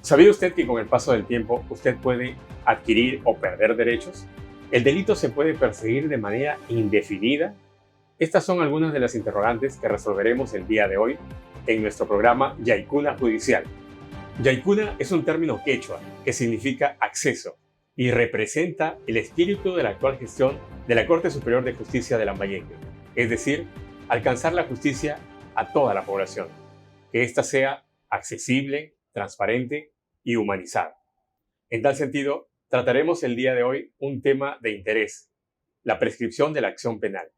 ¿Sabía usted que con el paso del tiempo usted puede adquirir o perder derechos? ¿El delito se puede perseguir de manera indefinida? Estas son algunas de las interrogantes que resolveremos el día de hoy en nuestro programa Yaicuna Judicial. Yaicuna es un término quechua que significa acceso y representa el espíritu de la actual gestión de la Corte Superior de Justicia de Lambayeque, es decir, alcanzar la justicia a toda la población, que ésta sea accesible, transparente y humanizada. En tal sentido, trataremos el día de hoy un tema de interés, la prescripción de la acción penal.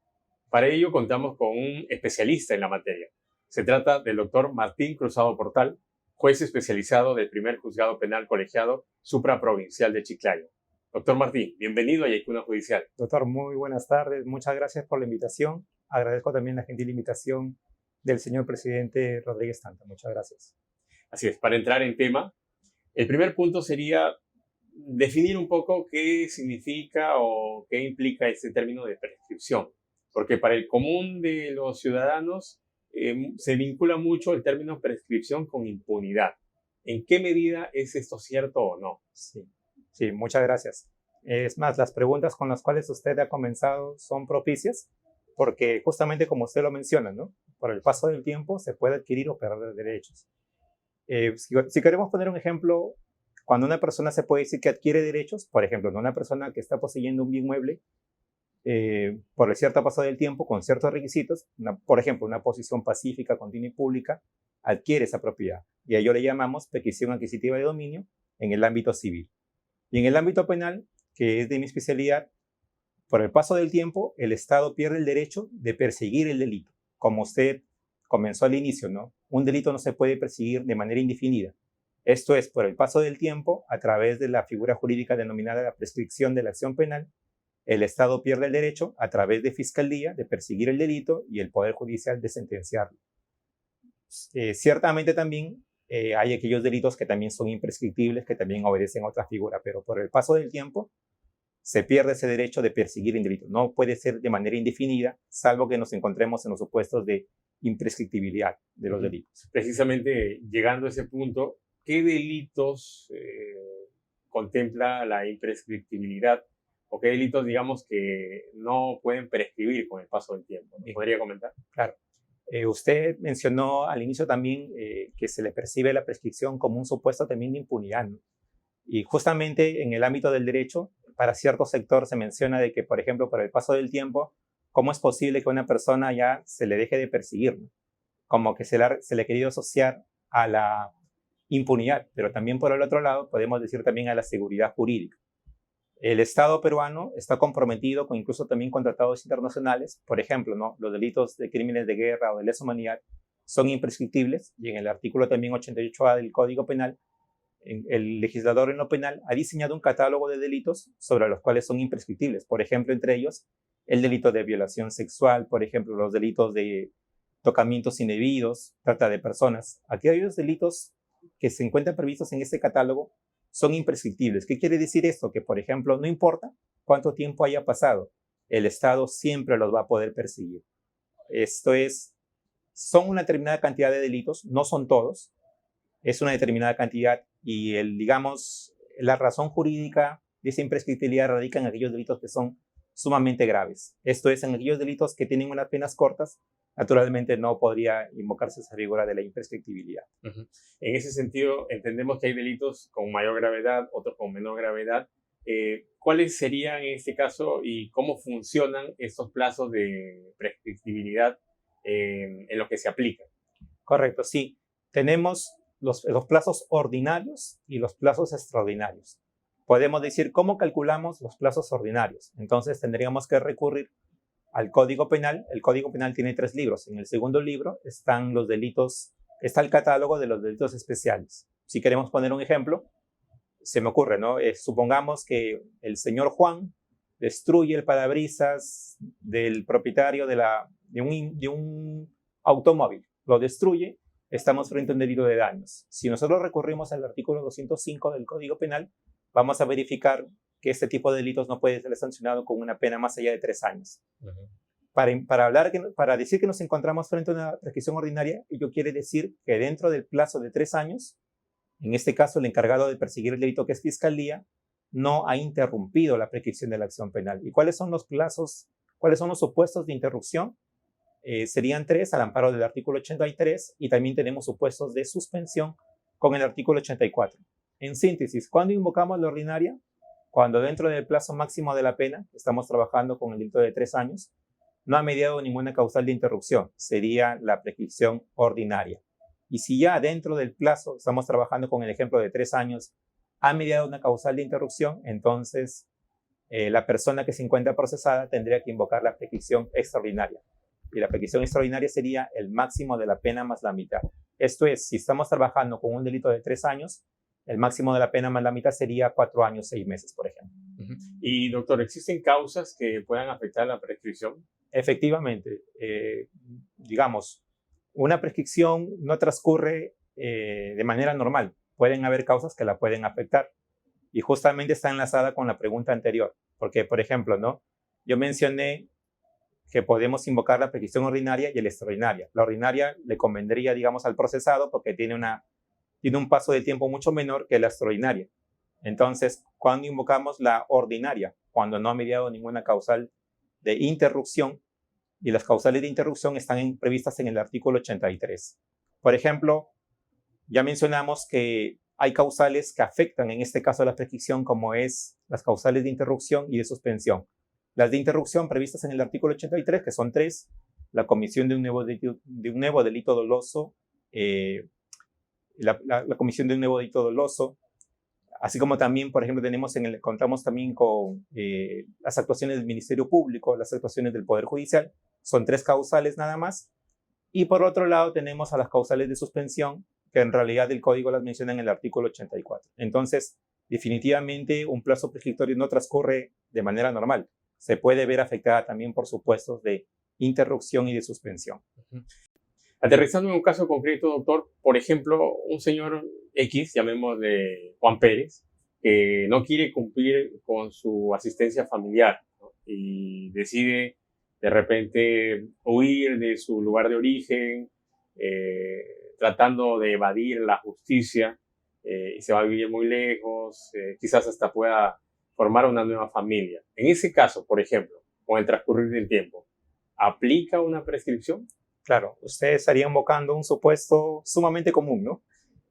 Para ello contamos con un especialista en la materia. Se trata del doctor Martín Cruzado Portal, juez especializado del primer juzgado penal colegiado supraprovincial de Chiclayo. Doctor Martín, bienvenido a Yaicuna Judicial. Doctor, muy buenas tardes. Muchas gracias por la invitación. Agradezco también la gentil invitación del señor presidente Rodríguez Tanta. Muchas gracias. Así es, para entrar en tema, el primer punto sería definir un poco qué significa o qué implica este término de prescripción, porque para el común de los ciudadanos se vincula mucho el término prescripción con impunidad. ¿En qué medida es esto cierto o no? Sí, muchas gracias. Es más, las preguntas con las cuales usted ha comenzado son propicias porque justamente como usted lo menciona, ¿no? Por el paso del tiempo se puede adquirir o perder derechos. Si queremos poner un ejemplo, cuando una persona se puede decir que adquiere derechos, por ejemplo, una persona que está poseyendo un bien mueble, por el cierto paso del tiempo, con ciertos requisitos, por ejemplo, una posición pacífica, continua y pública, adquiere esa propiedad. Y a ello le llamamos petición adquisitiva de dominio en el ámbito civil. Y en el ámbito penal, que es de mi especialidad, por el paso del tiempo, el Estado pierde el derecho de perseguir el delito. Como usted comenzó al inicio, ¿no? Un delito no se puede perseguir de manera indefinida. Esto es, por el paso del tiempo, a través de la figura jurídica denominada la prescripción de la acción penal, el Estado pierde el derecho, a través de Fiscalía, de perseguir el delito y el Poder Judicial de sentenciarlo. Ciertamente también hay aquellos delitos que también son imprescriptibles, que también obedecen a otra figura, pero por el paso del tiempo se pierde ese derecho de perseguir el delito. No puede ser de manera indefinida, salvo que nos encontremos en los supuestos de imprescriptibilidad de los delitos. Precisamente llegando a ese punto, ¿qué delitos contempla la imprescriptibilidad o qué delitos, digamos, que no pueden prescribir con el paso del tiempo? ¿Me podría comentar? Claro. Usted mencionó al inicio también que se le percibe la prescripción como un supuesto también de impunidad, ¿no? Y justamente en el ámbito del derecho, para cierto sector se menciona de que, por ejemplo, por el paso del tiempo, ¿cómo es posible que a una persona ya se le deje de perseguir, ¿no? Como que se le ha querido asociar a la impunidad, pero también por el otro lado podemos decir también a la seguridad jurídica. El Estado peruano está comprometido con incluso también con tratados internacionales. Por ejemplo, ¿no? Los delitos de crímenes de guerra o de lesa humanidad son imprescriptibles y en el artículo también 88A del Código Penal, el legislador en lo penal ha diseñado un catálogo de delitos sobre los cuales son imprescriptibles. Por ejemplo, entre ellos, el delito de violación sexual, por ejemplo, los delitos de tocamientos indebidos, trata de personas. Aquellos delitos que se encuentran previstos en este catálogo son imprescriptibles. ¿Qué quiere decir esto? Que, por ejemplo, no importa cuánto tiempo haya pasado, el Estado siempre los va a poder perseguir. Esto es, son una determinada cantidad de delitos, no son todos, es una determinada cantidad y digamos, la razón jurídica de esa imprescriptibilidad radica en aquellos delitos que son sumamente graves. Esto es, en aquellos delitos que tienen unas penas cortas, naturalmente no podría invocarse esa figura de la imprescriptibilidad. En ese sentido, entendemos que hay delitos con mayor gravedad, otros con menor gravedad. ¿Cuáles serían en este caso y cómo funcionan estos plazos de prescriptibilidad en los que se aplican? Correcto, sí. Tenemos los plazos ordinarios y los plazos extraordinarios. Podemos decir cómo calculamos los plazos ordinarios. Entonces tendríamos que recurrir al Código Penal. El Código Penal tiene 3 libros. En el segundo libro están los delitos, está el catálogo de los delitos especiales. Si queremos poner un ejemplo, se me ocurre, ¿no? Supongamos que el señor Juan destruye el parabrisas del propietario de un automóvil. Lo destruye, estamos frente a un delito de daños. Si nosotros recurrimos al artículo 205 del Código Penal, vamos a verificar que este tipo de delitos no puede ser sancionado con una pena más allá de 3 años. Para decir que nos encontramos frente a una prescripción ordinaria, ello quiere decir que dentro del plazo de 3 años En este caso, el encargado de perseguir el delito, que es Fiscalía, no ha interrumpido la prescripción de la acción penal. ¿Y cuáles son los plazos, cuáles son los supuestos de interrupción? Serían 3 al amparo del artículo 83 y también tenemos supuestos de suspensión con el artículo 84. En síntesis, ¿cuándo invocamos la ordinaria? Cuando dentro del plazo máximo de la pena, estamos trabajando con el delito de 3 años, no ha mediado ninguna causal de interrupción, sería la prescripción ordinaria. Y si ya dentro del plazo, estamos trabajando con el ejemplo de 3 años, ha mediado una causal de interrupción, entonces la persona que se encuentra procesada tendría que invocar la prescripción extraordinaria. Y la prescripción extraordinaria sería el máximo de la pena más la mitad. Esto es, si estamos trabajando con un delito de 3 años, el máximo de la pena más la mitad sería 4 años, 6 meses, por ejemplo. Y, doctor, ¿existen causas que puedan afectar la prescripción? Efectivamente, digamos, una prescripción no transcurre de manera normal. Pueden haber causas que la pueden afectar. Y justamente está enlazada con la pregunta anterior. Porque, por ejemplo, ¿no? Yo mencioné que podemos invocar la prescripción ordinaria y la extraordinaria. La ordinaria le convendría, digamos, al procesado porque tiene un paso de tiempo mucho menor que la extraordinaria. Entonces, ¿cuándo invocamos la ordinaria? Cuando no ha mediado ninguna causal de interrupción, y las causales de interrupción están previstas en el artículo 83. Por ejemplo, ya mencionamos que hay causales que afectan, en este caso, la prescripción, como es las causales de interrupción y de suspensión. Las de interrupción previstas en el artículo 83, que son 3, la comisión de un nuevo delito doloso, la comisión de un nuevo delito doloso, así como también, por ejemplo, contamos también con las actuaciones del Ministerio Público, las actuaciones del Poder Judicial, son 3 causales nada más. Y por otro lado tenemos a las causales de suspensión, que en realidad el Código las menciona en el artículo 84. Entonces, definitivamente un plazo prescriptorio no transcurre de manera normal. Se puede ver afectada también por supuestos de interrupción y de suspensión. Aterrizando en un caso concreto, doctor, por ejemplo, un señor X, llamémosle Juan Pérez, que no quiere cumplir con su asistencia familiar, ¿no? Y decide de repente huir de su lugar de origen, tratando de evadir la justicia, y se va a vivir muy lejos, quizás hasta pueda formar una nueva familia. En ese caso, por ejemplo, con el transcurrir del tiempo, ¿aplica una prescripción? Claro, usted estaría invocando un supuesto sumamente común, ¿no?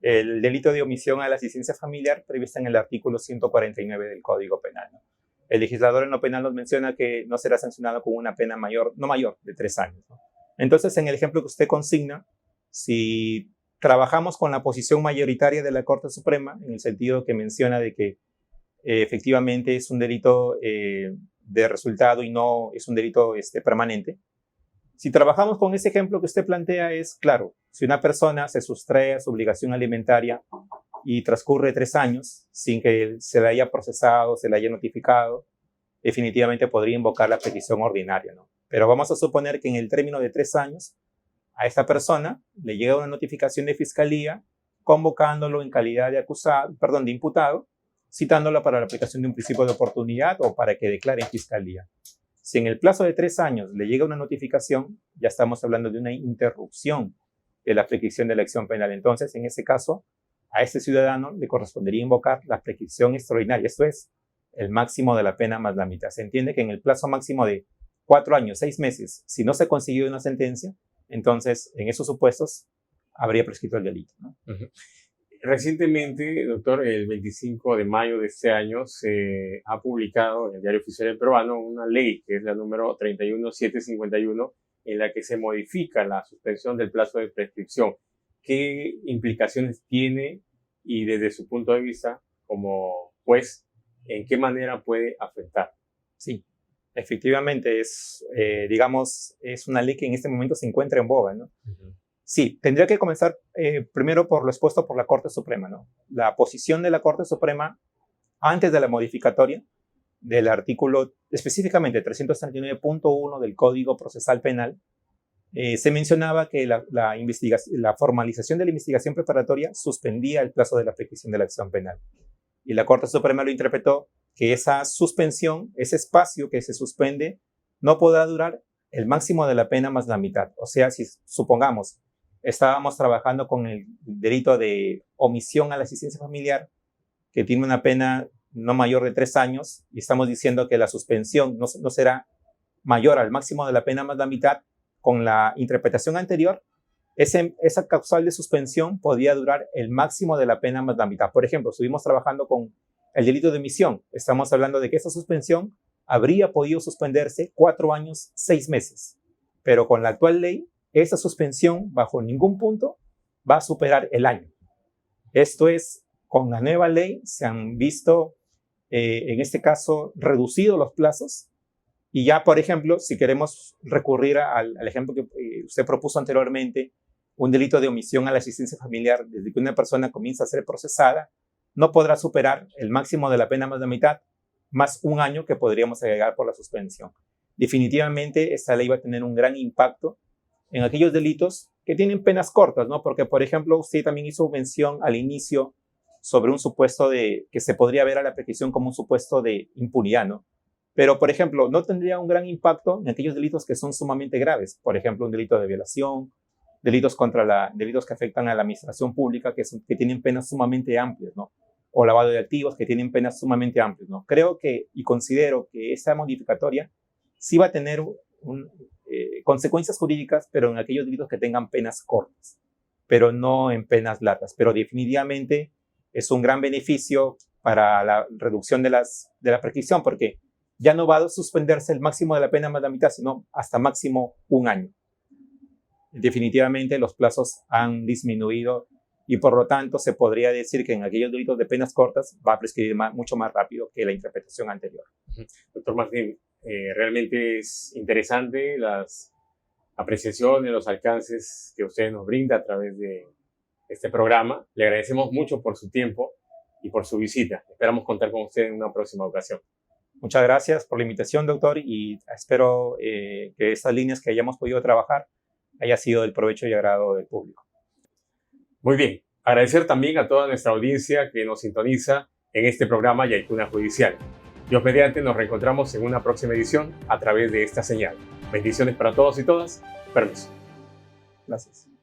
El delito de omisión a la asistencia familiar previsto en el artículo 149 del Código Penal, ¿no? El legislador en lo penal nos menciona que no será sancionado con una pena no mayor de 3 años, ¿no? Entonces, en el ejemplo que usted consigna, si trabajamos con la posición mayoritaria de la Corte Suprema, en el sentido que menciona de que efectivamente es un delito de resultado y no es un delito permanente, si trabajamos con ese ejemplo que usted plantea, es claro, si una persona se sustrae a su obligación alimentaria y transcurre 3 años sin que se le haya procesado, se le haya notificado, definitivamente podría invocar la petición ordinaria, ¿no? Pero vamos a suponer que en el término de 3 años a esta persona le llega una notificación de fiscalía convocándolo en calidad de imputado, citándolo para la aplicación de un principio de oportunidad o para que declare en fiscalía. Si en el plazo de 3 años le llega una notificación, ya estamos hablando de una interrupción de la prescripción de la acción penal. Entonces, en ese caso, a este ciudadano le correspondería invocar la prescripción extraordinaria. Esto es el máximo de la pena más la mitad. Se entiende que en el plazo máximo de 4 años, 6 meses, si no se consiguió una sentencia, entonces, en esos supuestos, habría prescrito el delito, ¿no? Recientemente, doctor, el 25 de mayo de este año se ha publicado en el Diario Oficial del Peruano una ley, que es la número 31751, en la que se modifica la suspensión del plazo de prescripción. ¿Qué implicaciones tiene y desde su punto de vista como juez, en qué manera puede afectar? Sí, efectivamente es una ley que en este momento se encuentra en boga, ¿no? Sí, tendría que comenzar primero por lo expuesto por la Corte Suprema, ¿no? La posición de la Corte Suprema antes de la modificatoria del artículo, específicamente 339.1 del Código Procesal Penal, se mencionaba que la formalización de la investigación preparatoria suspendía el plazo de la prescripción de la acción penal. Y la Corte Suprema lo interpretó que esa suspensión, ese espacio que se suspende, no podrá durar el máximo de la pena más la mitad. O sea, si supongamos estábamos trabajando con el delito de omisión a la asistencia familiar, que tiene una pena no mayor de 3 años, y estamos diciendo que la suspensión no será mayor al máximo de la pena más la mitad. Con la interpretación anterior, esa causal de suspensión podía durar el máximo de la pena más la mitad. Por ejemplo, estuvimos trabajando con el delito de omisión. Estamos hablando de que esa suspensión habría podido suspenderse 4 años, 6 meses. Pero con la actual ley, esa suspensión bajo ningún punto va a superar el año. Esto es, con la nueva ley se han visto, en este caso, reducidos los plazos. Y ya, por ejemplo, si queremos recurrir al ejemplo que usted propuso anteriormente, un delito de omisión a la asistencia familiar, desde que una persona comienza a ser procesada, no podrá superar el máximo de la pena más la mitad, más 1 año que podríamos agregar por la suspensión. Definitivamente, esta ley va a tener un gran impacto en aquellos delitos que tienen penas cortas, ¿no? Porque, por ejemplo, usted también hizo mención al inicio sobre un supuesto que se podría ver a la prescripción como un supuesto de impunidad, ¿no? Pero, por ejemplo, no tendría un gran impacto en aquellos delitos que son sumamente graves. Por ejemplo, un delito de violación, delitos que afectan a la administración pública, que tienen penas sumamente amplias, ¿no? O lavado de activos, que tienen penas sumamente amplias, ¿no? Creo que y considero que esta modificatoria sí va a tener consecuencias jurídicas, pero en aquellos delitos que tengan penas cortas, pero no en penas largas. Pero definitivamente es un gran beneficio para la reducción de la prescripción, porque ya no va a suspenderse el máximo de la pena más la mitad, sino hasta máximo 1 año. Definitivamente los plazos han disminuido y por lo tanto se podría decir que en aquellos delitos de penas cortas va a prescribir mucho más rápido que la interpretación anterior. Doctor Martín, realmente es interesante las apreciaciones, los alcances que usted nos brinda a través de este programa. Le agradecemos mucho por su tiempo y por su visita. Esperamos contar con usted en una próxima ocasión. Muchas gracias por la invitación, doctor, y espero que estas líneas que hayamos podido trabajar haya sido del provecho y agrado del público. Muy bien. Agradecer también a toda nuestra audiencia que nos sintoniza en este programa Yaikuna Judicial. Dios mediante, nos reencontramos en una próxima edición a través de esta señal. Bendiciones para todos y todas. Permiso. Gracias.